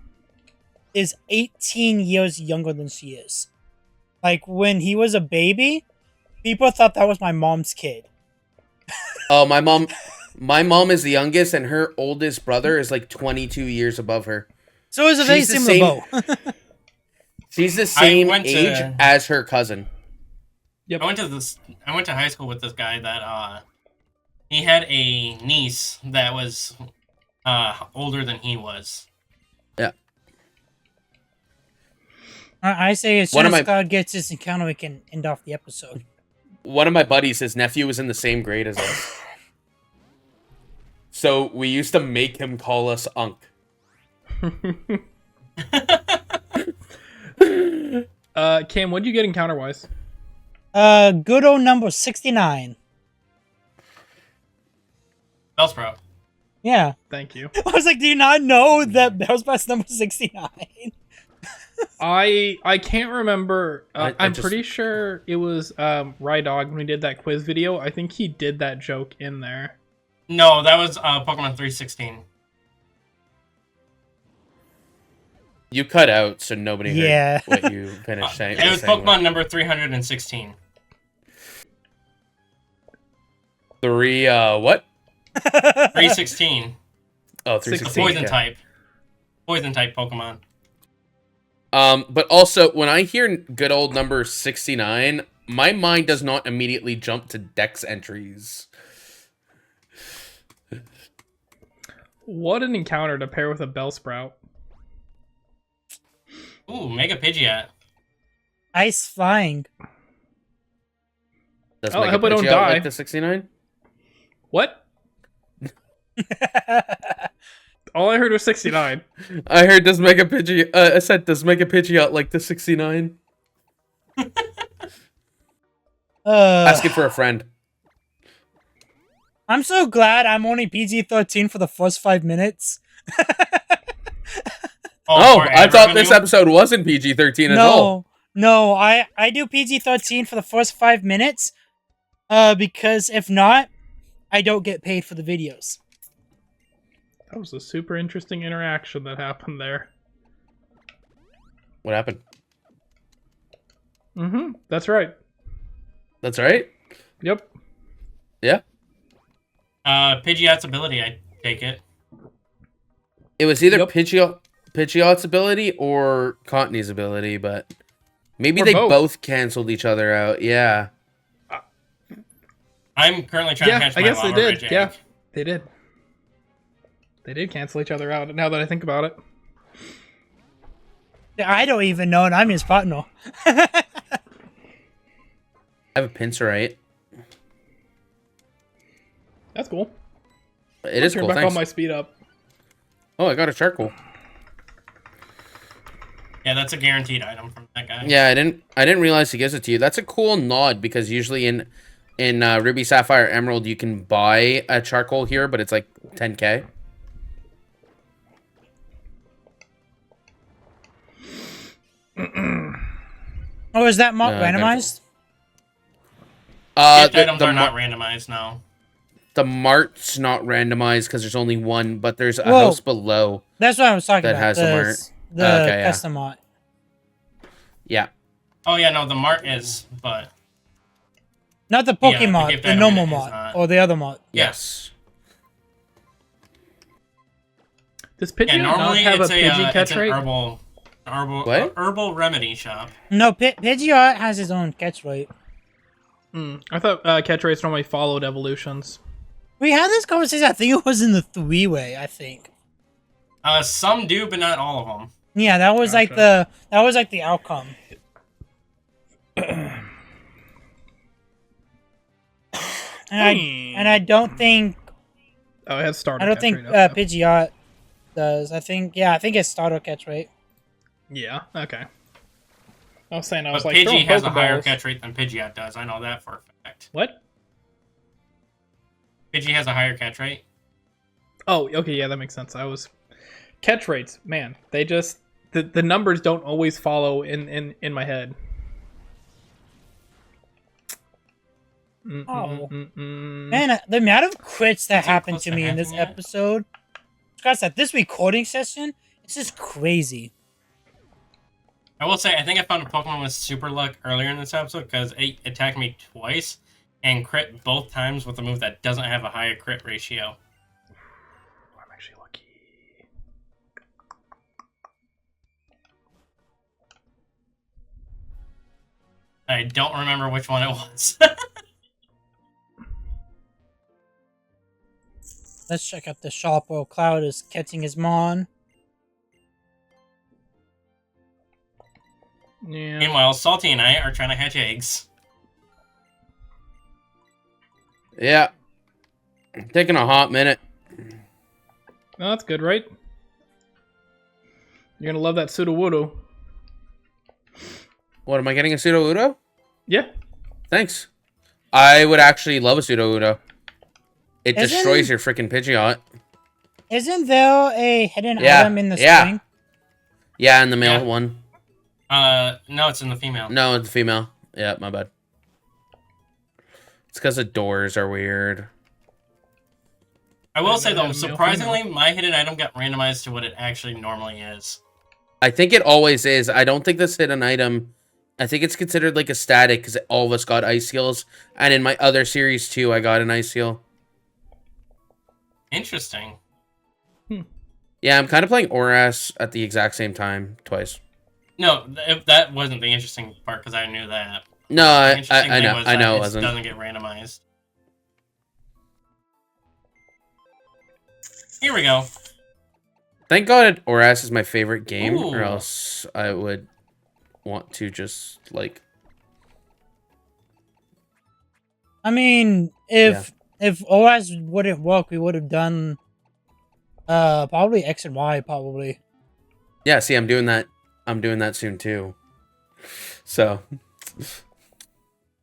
is 18 years younger than she is. Like, when he was a baby, people thought that was my mom's kid. Oh, my mom is the youngest, and her oldest brother is like 22 years above her. So it's a very She's the similar boat. She's the same went to- age as her cousin. Yep. I went to high school with this guy that he had a niece that was older than he was. Yeah. I say as One soon of as my- God gets this encounter, we can end off the episode. One of my buddies, his nephew was in the same grade as us. So we used to make him call us Unk. Cam, what'd you get encounter-wise? Good old number 69. Bellsprout. Yeah. Thank you. I was like, do you not know that Bellsprout's number 69? I can't remember. I'm just- pretty sure it was Rydog when we did that quiz video. I think he did that joke in there. No, that was Pokemon 316. You cut out, so nobody heard Yeah. what you finished saying. It was saying Pokemon number 316. What? 316. Oh, The 316. poison okay. type. Poison type Pokemon. But also, when I hear good old number 69, my mind does not immediately jump to Dex entries. What an encounter to pair with a Bellsprout. Ooh, Mega Pidgeot. Ice flying. Does Oh, I Mega hope I don't Pidgeot die. like the 69? What? All I heard was 69. I heard does Mega Pidgeot. I said does Mega Pidgeot like the 69? Asking for a friend. I'm so glad I'm only PG-13 for the first 5 minutes. Oh, for I ad thought this revenue? episode wasn't PG-13 at all. No, I do PG-13 for the first 5 minutes, because if not, I don't get paid for the videos. That was a super interesting interaction that happened there. What happened? Mm-hmm. That's right. That's right. Yep. Yeah. Pidgeot's ability, I take it. It was either Yep. Pidgeot's ability or Cottony's ability, but maybe Or they both. both canceled each other out. Yeah. I'm currently trying to Yeah, catch I my guess they Lava did. Ridge egg. Yeah, they did. They did cancel each other out, now that I think about it. I don't even know, and I'm his partner. I have a Pinsirite. That's cool. It is Turn cool. back Thanks. on my speed up. Oh, I got a charcoal. Yeah, that's a guaranteed item from that guy. Yeah, I didn't realize he gives it to you. That's a cool nod because usually in Ruby, Sapphire, Emerald you can buy a charcoal here, but it's like 10k. Oh, is that I gotta go. randomized? Gift The, items the, are mar- not randomized now. The mart's not randomized because there's only one, but there's a Whoa. house below. That's what I was talking That about. has a mart. The Okay, yeah. custom mart. Yeah. Oh yeah, no, the mart is, but Not the Yeah, Pokemon, the gift the item normal is mart. not. Or the other mart. Yes. Does Pidgeot yeah, normally not have it's a Pidgey it's catch an rate? What? herbal remedy shop. No, Pidgeot has his own catch rate. I thought catch rates normally followed evolutions. We had this conversation, I think it was in the three-way, I think. Some do, but not all of them. Yeah, that was like Gotcha. the outcome. And I don't think Oh, it has starter. I don't catch think rate up, though. Pidgeot does. I think it's starter catch rate. Yeah. Okay. I was saying I But was like, Pidgey throwing has a higher Pokeballs. catch rate than Pidgeot does. I know that for a fact. What? Pidgey has a higher catch rate. Oh, okay, yeah, that makes sense. I was catch rates, man. They just the numbers don't always follow in my head. Oh. Man, the amount of crits that happened close to to me in this having it? episode, guys, at this recording session, it's just crazy. I will say, I think I found a Pokemon with super luck earlier in this episode because it attacked me twice and crit both times with a move that doesn't have a higher crit ratio. I'm actually lucky. I don't remember which one it was. Let's check out the shop while Cloud is catching his Mon. Yeah. Meanwhile, Salty and I are trying to hatch eggs. Yeah. Taking a hot minute. No, that's good, right? You're gonna love that Sudowoodo. What, am I getting a Pseudo-Udo? Yeah. Thanks. I would actually love a Pseudo-Udo. It Isn't- destroys your freaking Pidgeot. Isn't there a hidden Yeah, item in the yeah. spring? Yeah, and the male Yeah. one. No, it's in the female. No, it's a female. Yeah, my bad. It's because the doors are weird. I will Yeah, say but though, have male, surprisingly, my hidden item got randomized to what it actually normally is. I think it always is. I don't think this hidden item... I think it's considered like a static because all of us got ice heals. And in my other series too, I got an ice heal. Interesting. Yeah, I'm kind of playing Oras at the exact same time, twice. No, that wasn't the interesting part because I knew that. No, The I interesting thing know, was I that know it it wasn't. doesn't get randomized. Here we go. Thank God Oras is my favorite game, or Ooh. else I would want to just, like... I mean, if OS wouldn't work, we would have done probably X and Y, probably. Yeah, see, I'm doing that. I'm doing that soon, too. So...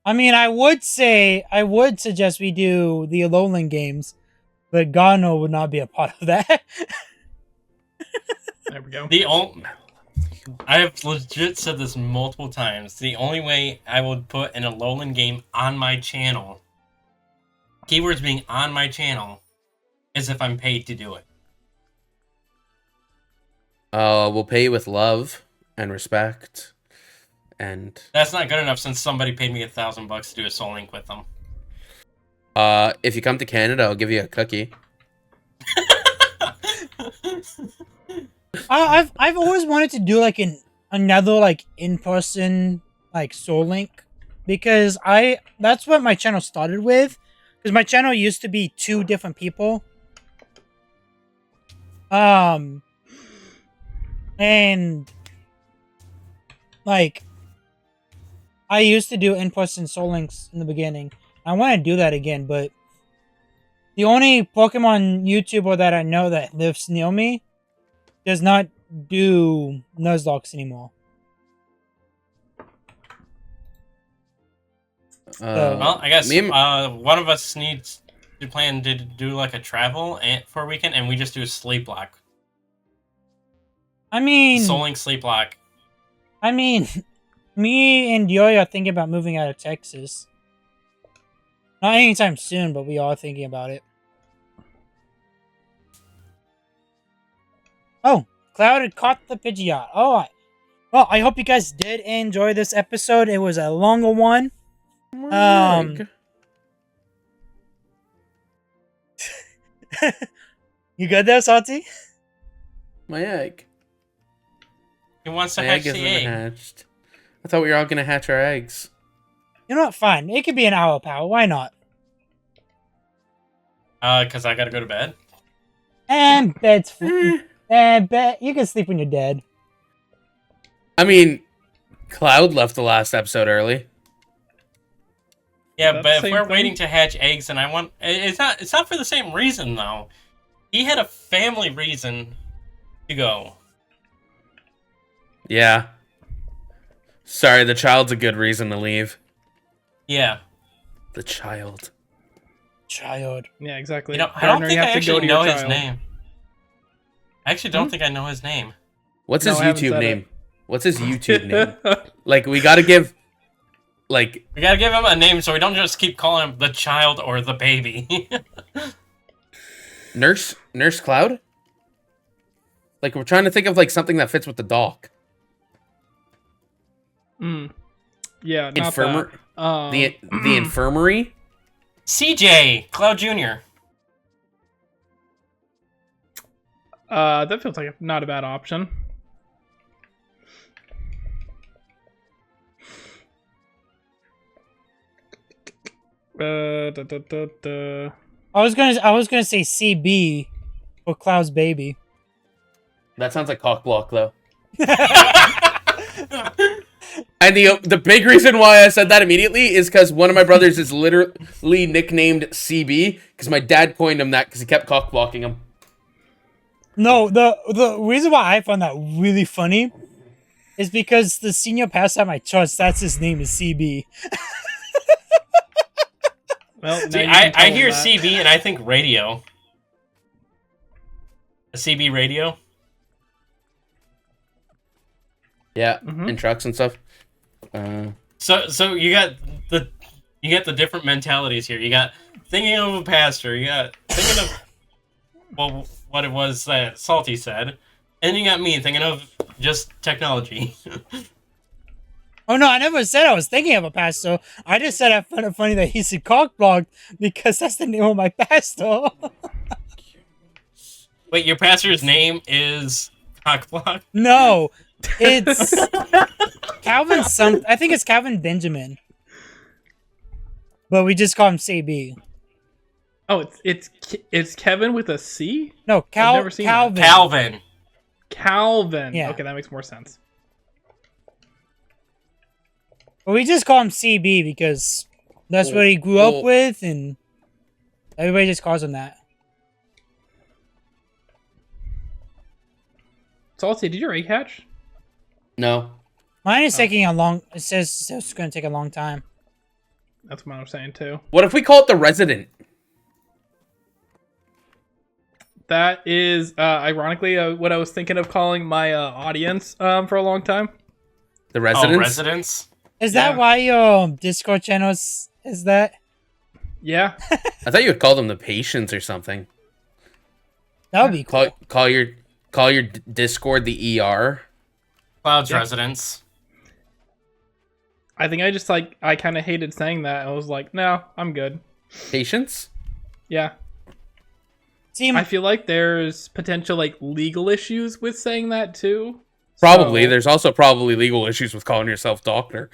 I mean, I would suggest we do the Alolan games, but Gano would not be a part of that. There we go. I have legit said this multiple times. The only way I would put an Alolan game on my channel, keywords being on my channel, is if I'm paid to do it. we'll pay you with love and respect. And That's not good enough since somebody paid me $1,000 to do a Soul Link with them. if you come to Canada, I'll give you a cookie. I've always wanted to do like another like in-person like Soul Link, because that's what my channel started with, because my channel used to be 2 different people. And like I used to do in-person Soul Links in the beginning. I want to do that again, but the only Pokemon YouTuber that I know that lives near me does not do Nuzlocke anymore. Well, I guess me and- one of us needs to plan to do like a travel for a weekend, and we just do a sleep block. I mean, Soul Link sleep block. I mean, me and Yoy are thinking about moving out of Texas. Not anytime soon, but we are thinking about it. Oh, Cloud had caught the Pidgeot. Oh, well, I hope you guys did enjoy this episode. It was a longer one. You good there, Salty? My egg. He wants to My hatch egg the isn't egg. hatched. I thought we were all gonna hatch our eggs. You know what? Fine. It could be an owl power. Why not? Because I gotta go to bed. And bed's and bed. You can sleep when you're dead. I mean, Cloud left the last episode early. Yeah, That's but the if same we're thing. waiting to hatch eggs, and I want, it's not for the same reason though. He had a family reason to go. Yeah. Sorry, the child's a good reason to leave. Yeah. The child. Child. Yeah, exactly. You know, I don't Partner, think you I have to go actually to your know his child. name. I actually don't think I know his name. What's No, his I haven't YouTube said name? it. What's his YouTube name? Like, we gotta give... Like, We gotta give him a name so we don't just keep calling him the child or the baby. Nurse Cloud? Like, we're trying to think of, like, something that fits with the dog. Yeah, not Infirmary? that. The infirmary? CJ, Cloud Jr. That feels like not a bad option. Da, da, da, da. I was gonna say CB for Cloud's baby. That sounds like cockblock, though. And the big reason why I said that immediately is because one of my brothers is literally nicknamed CB, because my dad coined him that because he kept cockblocking him. No, the reason why I found that really funny is because the senior pastor at my church, that's his name, is CB. Well, now See, you can tell I him hear that. CB and I think radio. A CB radio? Yeah, Mhm. in trucks and stuff. So you got the different mentalities here. You got thinking of a pastor. You got thinking of well what it was that Salty said, and you got me thinking of just technology. Oh no, I never said I was thinking of a pastor. I just said I found it funny that he said cockblocked because that's the name of my pastor. Wait, your pastor's name is Cockblock? No, it's Calvin. I think it's Calvin Benjamin, but we just call him CB. Oh, it's Kevin with a C? No, I've never seen that. Calvin. Calvin. Calvin. Yeah. Okay, that makes more sense. But we just call him CB because that's what he grew up with, and everybody just calls him that. Salty, did your egg hatch? No. Mine is taking a long. It says it's going to take a long time. That's what I'm saying too. What if we call it the resident? That is, ironically, what I was thinking of calling my audience for a long time. The residents? Oh, residents? Is that Yeah. why your Discord channel is that? Yeah. I thought you would call them the patients or something. That would be cool. Call your Discord the ER. Cloud's Yeah. residents. I think I kind of hated saying that. I was like, no, I'm good. Patients? Yeah. See, I feel like there's potential legal issues with saying that too. Probably. So, There's also probably legal issues with calling yourself doctor.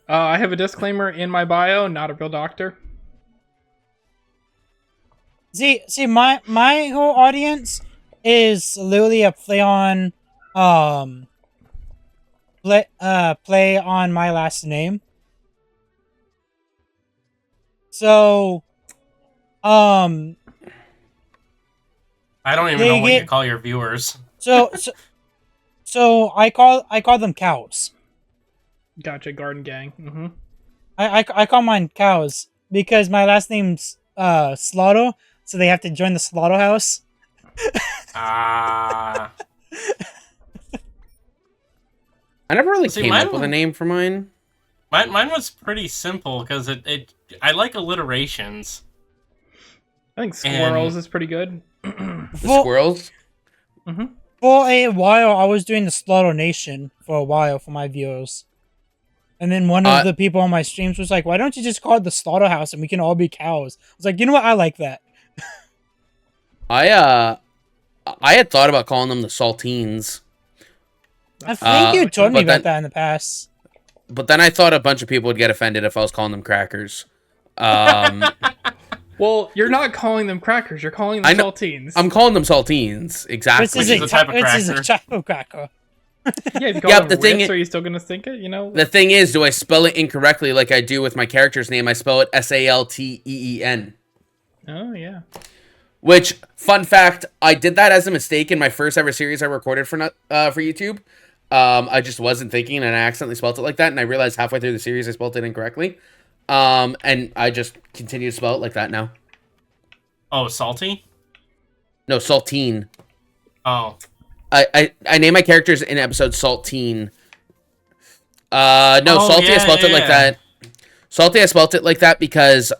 I have a disclaimer in my bio, not a real doctor. see, my whole audience is literally a play on, play on my last name. So, I don't even They know what get- you call your viewers. so I call them cows. Gotcha, Garden Gang. Mm-hmm. I call mine cows because my last name's Slaughter, so they have to join the slaughterhouse. Ah. I never really See, came mine up with a would- name for mine. Mine was pretty simple because I like alliterations. I think squirrels And- is pretty good. The squirrels. For a while, I was doing the Slaughter Nation for a while for my viewers. And then one of the people on my streams was like, why don't you just call it the Slaughterhouse and we can all be cows? I was like, you know what? I like that. I had thought about calling them the Saltines. I think you told me but about that in the past. But then I thought a bunch of people would get offended if I was calling them crackers. Well, you're not calling them crackers. You're calling them saltines. I'm calling them saltines. Exactly. This is a type of cracker. Yeah, if you call them Ritz, are you still gonna think it? The thing is, do I spell it incorrectly like I do with my character's name? I spell it Salteen. Oh yeah. Which, fun fact, I did that as a mistake in my first ever series I recorded for YouTube. I just wasn't thinking, and I accidentally spelled it like that, and I realized halfway through the series I spelled it incorrectly. And I just continue to spell it like that now. Oh, salty? No, Saltine. Oh. I name my characters in episode Saltine. Salty, I spelled it like that. Salty, I spelled it like that because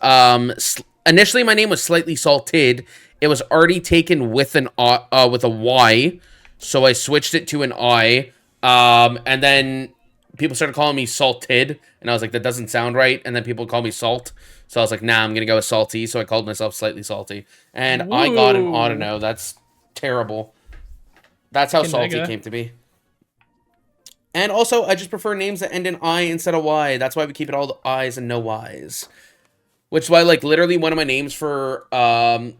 initially my name was Slightly Salted. It was already taken with a Y, so I switched it to an I. And then people started calling me Salted, and I was like, that doesn't sound right. And then people call me Salt, so I was like, nah, I'm gonna go with Salty. So I called myself Slightly Salty, and I got an auto-no. That's terrible. That's how Salty came to be. And also, I just prefer names that end in I instead of Y. That's why we keep it all the I's and no Y's. Which is why, like, literally one of my names for a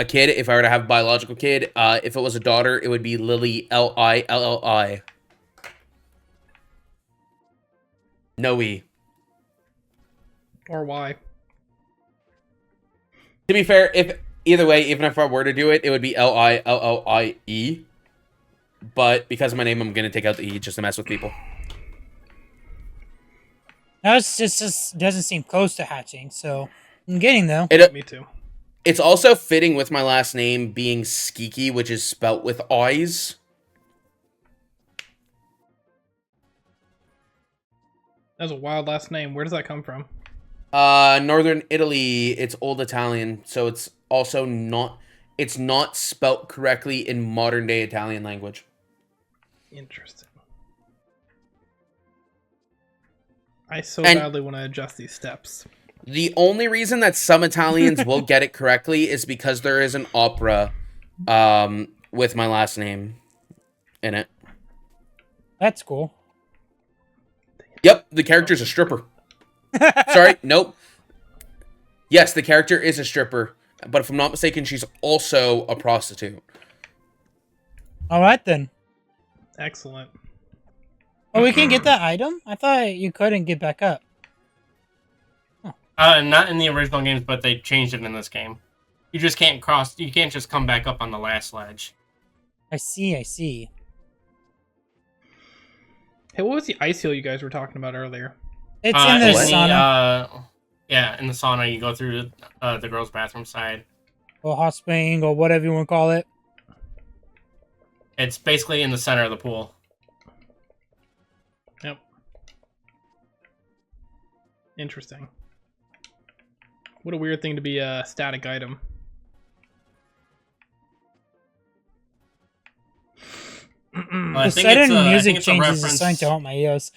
kid, if I were to have a biological kid, if it was a daughter, it would be Lily, Lilli. No E. Or Y. To be fair, either way, even if I were to do it, it would be Lillie. But because of my name, I'm going to take out the E just to mess with people. Now it's just doesn't seem close to hatching, so I'm getting though. Me too. It's also fitting with my last name being Skeeky, which is spelt with I's. That's a wild last name. Where does that come from? Northern Italy. It's Old Italian, so it's also not. It's not spelt correctly in modern day Italian language. Interesting. I so badly want to adjust these steps. The only reason that some Italians will get it correctly is because there is an opera with my last name in it. That's cool. Yep, the character's a stripper. Sorry, nope. Yes, the character is a stripper, but if I'm not mistaken, she's also a prostitute. All right, then. Excellent. Oh, we can get that item? I thought you couldn't get back up. Not in the original games, but they changed it in this game. You just can't cross. You can't just come back up on the last ledge. I see. Hey, what was the ice heal you guys were talking about earlier? It's in the sauna. Yeah, in the sauna, you go through the girls' bathroom side. Or hot spring, or whatever you want to call it. It's basically in the center of the pool. Yep. Interesting. What a weird thing to be a static item. The sudden music changes is starting to haunt my ears.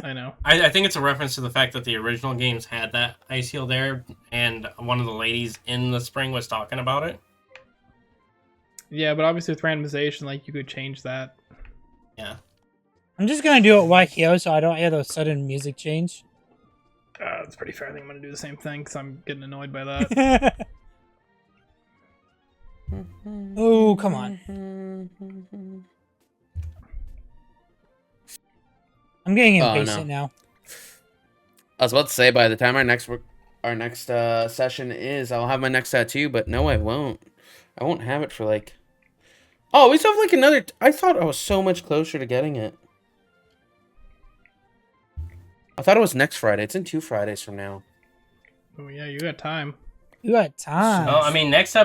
I know. I think it's a reference to the fact that the original games had that ice heal there, and one of the ladies in the spring was talking about it. Yeah, but obviously with randomization, like, you could change that. Yeah. I'm just gonna do it right here so I don't hear the sudden music change. That's pretty fair. I think I'm gonna do the same thing because I'm getting annoyed by that. Oh, come on. I'm getting impatient now. I was about to say, by the time our next session is, I'll have my next tattoo, but no, I won't. I won't have it for like... Oh, we still have like another... I thought I was so much closer to getting it. I thought it was next Friday. It's in 2 Fridays from now. Oh yeah, you got time. You got time. So, I mean, next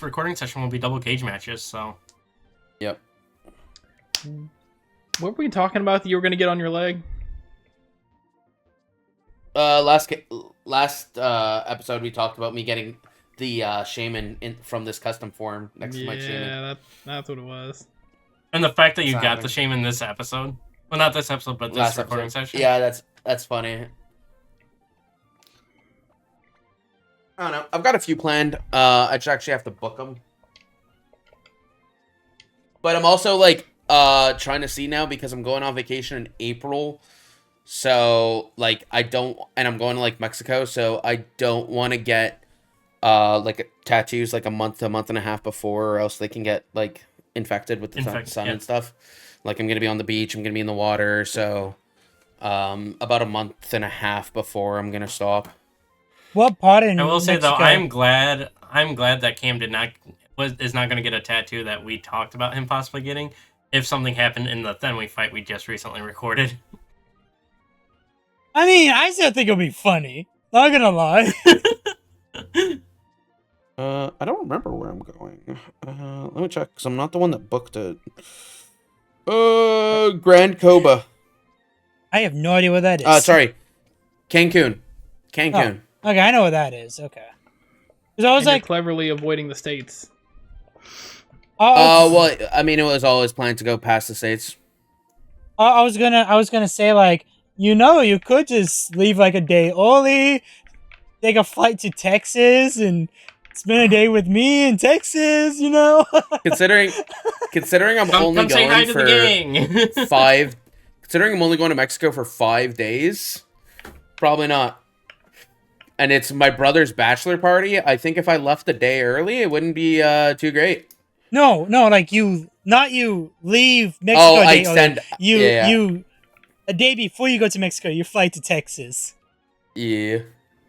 recording session will be double cage matches, so... Yep. What were we talking about that you were going to get on your leg? last episode we talked about me getting the shaman from this custom form next to my shaman. Yeah, that's what it was. And the fact that you That's got happening. the shaman this episode. Well, not this episode, but this Last recording episode. session. Yeah, that's funny. I don't know. I've got a few planned. I just actually have to book them. But I'm also like trying to see now because I'm going on vacation in April. So like I'm going to like Mexico, so I don't want to get like tattoos like a month to a month and a half before, or else they can get like infected with the sun and stuff. Like I'm gonna be on the beach, I'm gonna be in the water, so about a month and a half before I'm gonna stop. What part in I will say Mexico? though, I'm glad that Cam is not going to get a tattoo that we talked about him possibly getting if something happened in the Thenway fight we just recently recorded. I mean, I still think it'll be funny. Not gonna lie. I don't remember where I'm going. Let me check, because I'm not the one that booked it. Grand Coba. I have no idea what that is. Sorry. Cancun. Oh, okay, I know what that is. Okay. Because I was You're like, cleverly avoiding the states. Well, I mean, it was always planned to go past the States. I was gonna say like, you could just leave like a day early, take a flight to Texas, and spend a day with me in Texas. Considering I'm only Come say hi going to for the gang. considering I'm only going to Mexico for 5 days, probably not. And it's my brother's bachelor party. I think if I left a day early, it wouldn't be too great. No, like you leave Mexico a day extend. early. You a day before you go to Mexico, you fly to Texas. Yeah.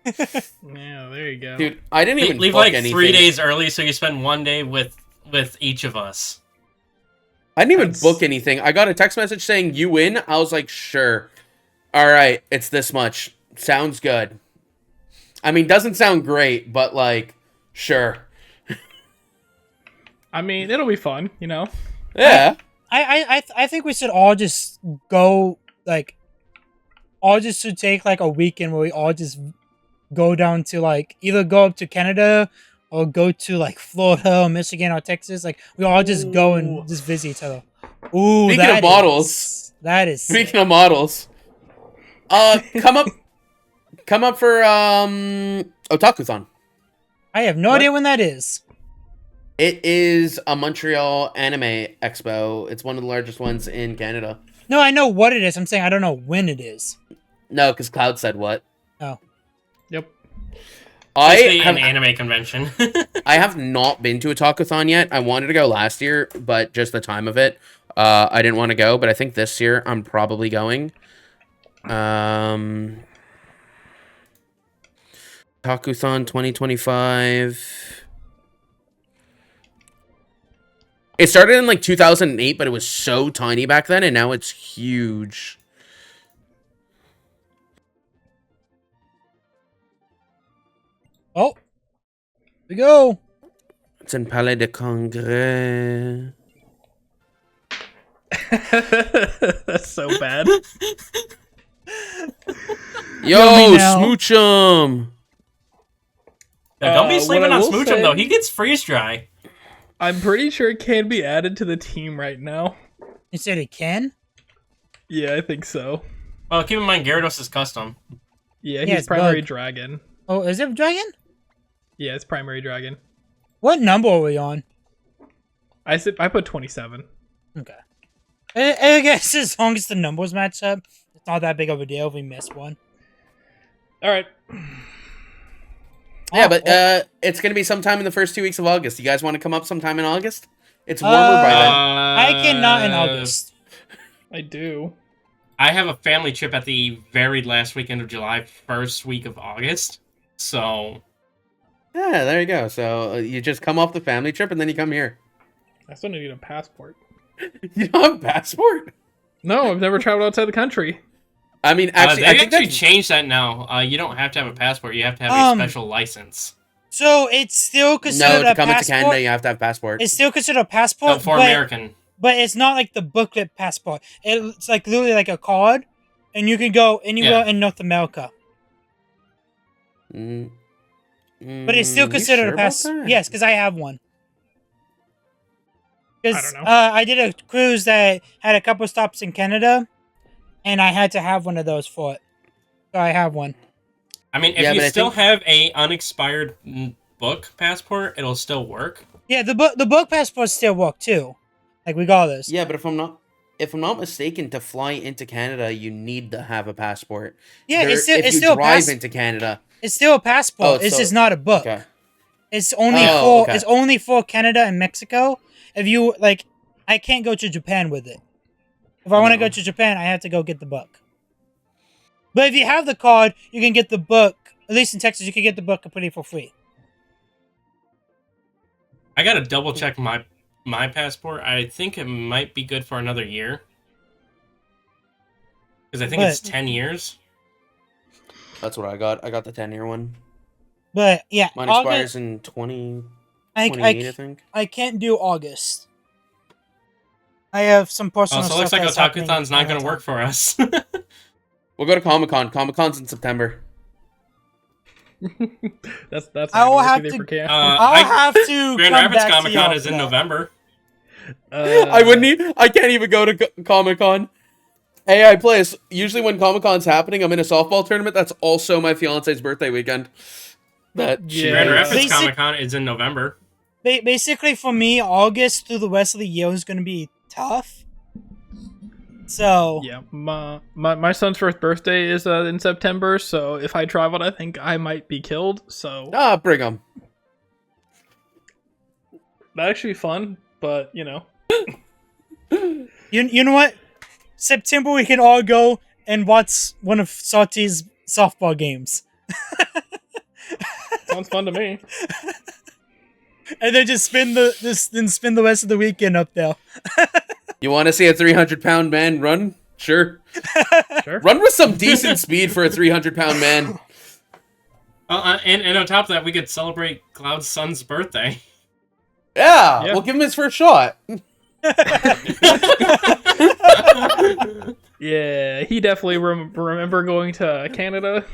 Yeah, there you go. Dude, I didn't even leave book like anything. 3 days early, so you spend 1 day with each of us. I didn't even book anything. I got a text message saying you win. I was like, sure. All right, it's this much. Sounds good. I mean, doesn't sound great, but like, sure. I mean, it'll be fun, Yeah. I think we should all just go like, all just should take like a weekend where we all just go down to like either go up to Canada or go to like Florida or Michigan or Texas. Like we all just go and just visit each other. Ooh, Speaking of models, that is sick. Speaking of models, come up for Otakuthon. I have no idea when that is. It is a Montreal anime expo. It's one of the largest ones in Canada. No, I know what it is. I'm saying I don't know when it is. No, because Cloud said what. Oh. Yep. An anime convention. I have not been to a Otakuthon yet. I wanted to go last year, but just the time of it, I didn't want to go. But I think this year I'm probably going. Otakuthon 2025. It started in like 2008, but it was so tiny back then, and now it's huge. Oh, here we go. It's in Palais de Congrès. That's so bad. Yo, smooch 'em. Don't be sleeping on will Smoochum, say- though. He gets freeze dry. I'm pretty sure it can be added to the team right now. You said it can? Yeah, I think so. Well, keep in mind, Gyarados is custom. Yeah, Yeah, he's it's primary bug. dragon. Oh, is it dragon? Yeah, it's primary dragon. What number are we on? I put 27. Okay. I guess as long as the numbers match up, it's not that big of a deal if we miss one. All right. Yeah, but it's gonna be sometime in the first 2 weeks of August. You guys want to come up sometime in August? It's warmer by then. I cannot in August. I do. I have a family trip at the very last weekend of July, first week of August. So, Yeah, there you go. So you just come off the family trip and then you come here. I still need a passport. You don't have a passport? No, I've never traveled outside the country. I mean, actually, they I think actually that's... changed that now. You don't have to have a passport. You have to have a special license. So it's still considered No, to a come into passport. Canada, you have to have a passport. It's still considered a passport, No, for American. but it's not like the booklet passport. It's like literally like a card, and you can go anywhere in North America. But it's still considered sure a pass. about that? Yes, because I have one. I Because don't know. I did a cruise that had a couple stops in Canada, and I had to have one of those for it. So I have one. I mean, if Yeah, you but I still think- have a unexpired book passport, it'll still work. Yeah, the book passports still work too, like regardless. Yeah, but if I'm not mistaken, to fly into Canada, you need to have a passport. Yeah, There- it's still if it's you still a drive pass. into Canada. It's still a passport. Oh, it's so- just not a book. Okay. It's only Oh, okay. it's only for Canada and Mexico. If you like, I can't go to Japan with it. If I want to No. go to Japan, I have to go get the book. But if you have the card, you can get the book. At least in Texas, you can get the book completely for free. I gotta double check my passport. I think it might be good for another year. Because I think it's But- 10 years. That's what I got. I got the 10-year one. But yeah, Mine August. expires in 2028, I think. I can't do August. I have some Oh, personal so it looks stuff like that's happening Otakuthon's not around gonna that work time. for us. We'll go to Comic-Con. Comic-Con's in September. That's not I will gonna work have either to- for Cam. I'll have to Grand come Rapids back to Comic y'all Con is for in that. November. I wouldn't. I can't even go to Hey, I play. Usually when Comic-Con's happening, I'm in a softball tournament. That's also my fiance's birthday weekend. That she Yeah. Grand hates. Rapids Basic- Comic Con is in November. Basically, for me, August through the rest of the year is going to be tough. So Yeah, my son's first birthday is in September, so if I traveled, I think I might be killed. So Bring them. that'd actually be fun, but you know, you know what? September we can all go and watch one of Salty's softball games, sounds fun to me. and then just spend the rest of the weekend up there. You want to see a 300-pound man run? Sure. Sure. Run with some decent speed for a 300-pound man. And on top of that, we could celebrate Cloud's son's birthday. Yeah, Yeah. we'll give him his first shot. Yeah, he definitely remember going to Canada.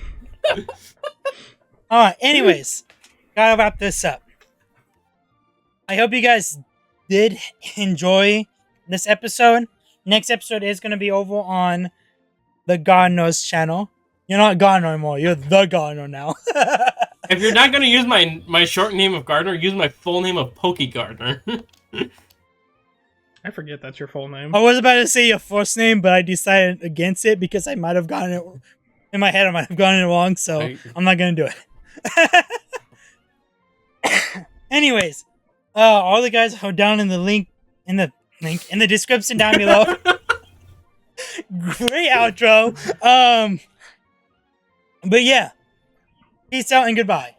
All right. Anyways, gotta wrap this up. I hope you guys did enjoy this episode. Next episode is gonna be over on the Gardener's channel. You're not Gardener anymore. You're the Gardener now. If you're not going to use my short name of Gardner, use my full name of Pokey Gardner. I forget that's your full name. I was about to say your first name, but I decided against it because I might have gotten it in my head. I might have gotten it wrong, so Right. I'm not gonna do it. Anyways, all the guys are down in the description down below. Great outro. But yeah, peace out and goodbye.